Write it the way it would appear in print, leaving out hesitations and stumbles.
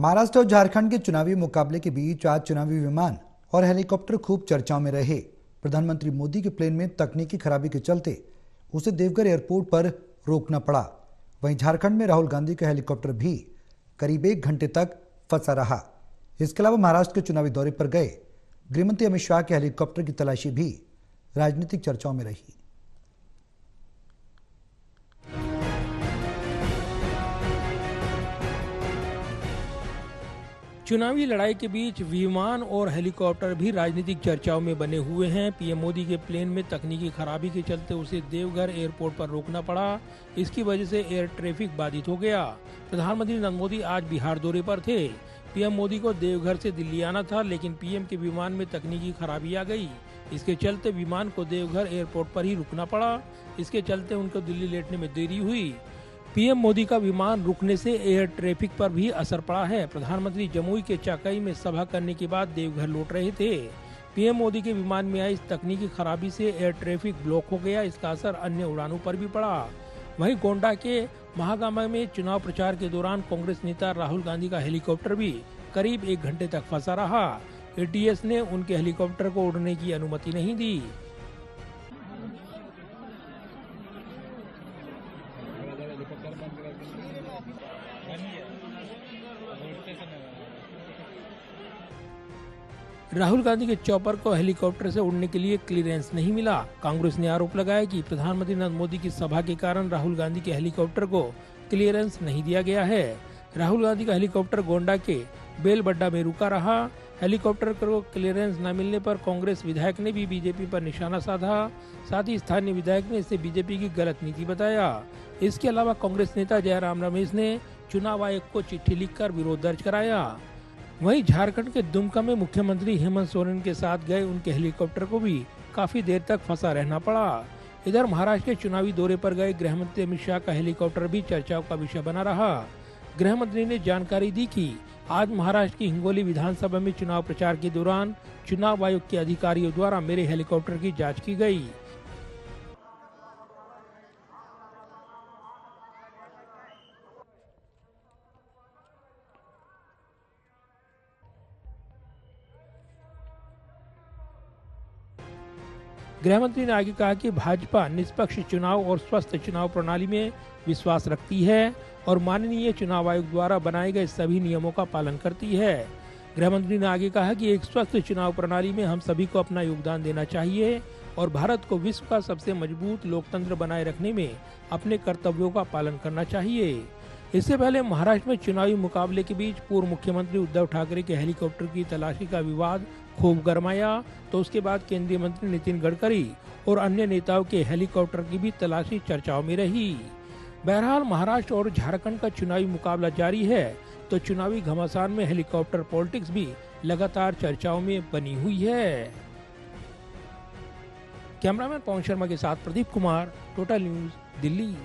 महाराष्ट्र और झारखंड के चुनावी मुकाबले के बीच आज चुनावी विमान और हेलीकॉप्टर खूब चर्चाओं में रहे। प्रधानमंत्री मोदी के प्लेन में तकनीकी खराबी के चलते उसे देवघर एयरपोर्ट पर रोकना पड़ा। वहीं झारखंड में राहुल गांधी का हेलीकॉप्टर भी करीब 1 घंटे तक फंसा रहा। इसके अलावा महाराष्ट्र के चुनावी दौरे पर गए गृहमंत्री अमित शाह के हेलीकॉप्टर की तलाशी भी राजनीतिक चर्चाओं में रही। चुनावी लड़ाई के बीच विमान और हेलीकॉप्टर भी राजनीतिक चर्चाओं में बने हुए हैं। पीएम मोदी के प्लेन में तकनीकी खराबी के चलते उसे देवघर एयरपोर्ट पर रोकना पड़ा। इसकी वजह से एयर ट्रैफिक बाधित हो गया। प्रधानमंत्री नरेंद्र मोदी आज बिहार दौरे पर थे। पीएम मोदी को देवघर से दिल्ली आना था, लेकिन पीएम के विमान में तकनीकी खराबी आ गई। इसके चलते विमान को देवघर एयरपोर्ट पर ही रुकना पड़ा। इसके चलते उनको दिल्ली लौटने में देरी हुई। पीएम मोदी का विमान रुकने से एयर ट्रैफिक पर भी असर पड़ा है। प्रधानमंत्री जमुई के चाकई में सभा करने के बाद देवघर लौट रहे थे। पीएम मोदी के विमान में आई इस तकनीकी खराबी से एयर ट्रैफिक ब्लॉक हो गया। इसका असर अन्य उड़ानों पर भी पड़ा। वहीं गोंडा के महागामा में चुनाव प्रचार के दौरान कांग्रेस नेता राहुल गांधी का हेलीकॉप्टर भी करीब 1 घंटे तक फंसा रहा। एटीएस ने उनके हेलीकॉप्टर को उड़ने की अनुमति नहीं दी। राहुल गांधी के चॉपर को हेलीकॉप्टर से उड़ने के लिए क्लीयरेंस नहीं मिला। कांग्रेस ने आरोप लगाया कि प्रधानमंत्री नरेंद्र मोदी की सभा के कारण राहुल गांधी के हेलीकॉप्टर को क्लीयरेंस नहीं दिया गया है। राहुल गांधी का हेलीकॉप्टर गोंडा के बेलबड्डा में रुका रहा। हेलीकॉप्टर को क्लीयरेंस न मिलने पर कांग्रेस विधायक ने भी बीजेपी पर निशाना साधा। साथ ही स्थानीय विधायक ने इसे बीजेपी की गलत नीति बताया। इसके अलावा कांग्रेस नेता जयराम रमेश ने चुनाव आयोग को चिट्ठी लिखकर विरोध दर्ज कराया। वहीं झारखंड के दुमका में मुख्यमंत्री हेमंत सोरेन के साथ गए उनके हेलीकॉप्टर को भी काफी देर तक फंसा रहना पड़ा। इधर महाराष्ट्र के चुनावी दौरे पर गए गृहमंत्री अमित शाह का हेलीकॉप्टर भी चर्चाओं का विषय बना रहा। गृहमंत्री ने जानकारी दी कि आज महाराष्ट्र की हिंगोली विधानसभा में चुनाव प्रचार के दौरान चुनाव आयोग के अधिकारियों द्वारा मेरे हेलीकॉप्टर की जाँच की गयी। गृहमंत्री ने आगे कहा कि भाजपा निष्पक्ष चुनाव और स्वस्थ चुनाव प्रणाली में विश्वास रखती है और माननीय चुनाव आयोग द्वारा बनाए गए सभी नियमों का पालन करती है। गृहमंत्री ने आगे कहा कि एक स्वस्थ चुनाव प्रणाली में हम सभी को अपना योगदान देना चाहिए और भारत को विश्व का सबसे मजबूत लोकतंत्र बनाए रखने में अपने कर्तव्यों का पालन करना चाहिए। इससे पहले महाराष्ट्र में चुनावी मुकाबले के बीच पूर्व मुख्यमंत्री उद्धव ठाकरे के हेलीकॉप्टर की तलाशी का विवाद खूब गरमाया, तो उसके बाद केंद्रीय मंत्री नितिन गडकरी और अन्य नेताओं के हेलीकॉप्टर की भी तलाशी चर्चाओं में रही। बहरहाल महाराष्ट्र और झारखंड का चुनावी मुकाबला जारी है, तो चुनावी घमासान में हेलीकॉप्टर पॉलिटिक्स भी लगातार चर्चाओं में बनी हुई है। कैमरामैन पवन शर्मा के साथ प्रदीप कुमार, टोटल न्यूज, दिल्ली।